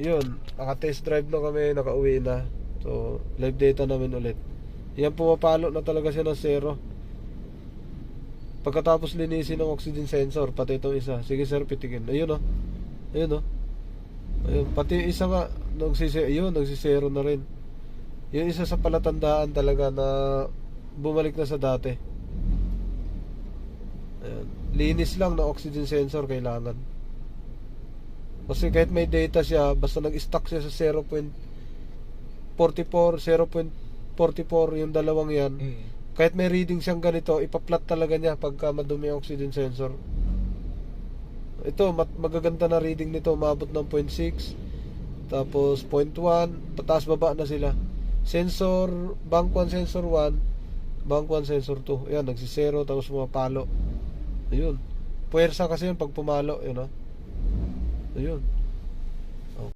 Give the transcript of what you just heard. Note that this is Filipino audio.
Yun, naka-test drive na kami, nakauwi na. So, live data namin ulit. Yan, pumapalo na talaga siya ng zero. Pagkatapos linisin ng oxygen sensor, pati itong isa. Sige sir, pitikin. Ayun o. Ayun o. Ayun, pati yung isa nga, nagsisero na rin. Yung isa sa palatandaan talaga na bumalik na sa dati. Ayun. Linis lang na oxygen sensor kailangan. Kasi kahit may data siya, basta nag-stuck siya sa 0.44, 0.44 yung dalawang yan. Kahit may reading siyang ganito, ipa-plot talaga niya pagka madumi ang oxygen sensor. Ito, magaganda na reading nito, umabot ng 0.6, tapos 0.1, pataas baba na sila. Sensor, bank 1 sensor 1, bank 1 sensor 2. Ayan, nagsisero tapos pumapalo. Ayun. Puwersa kasi yun pag pumalo, yun o. Ayun.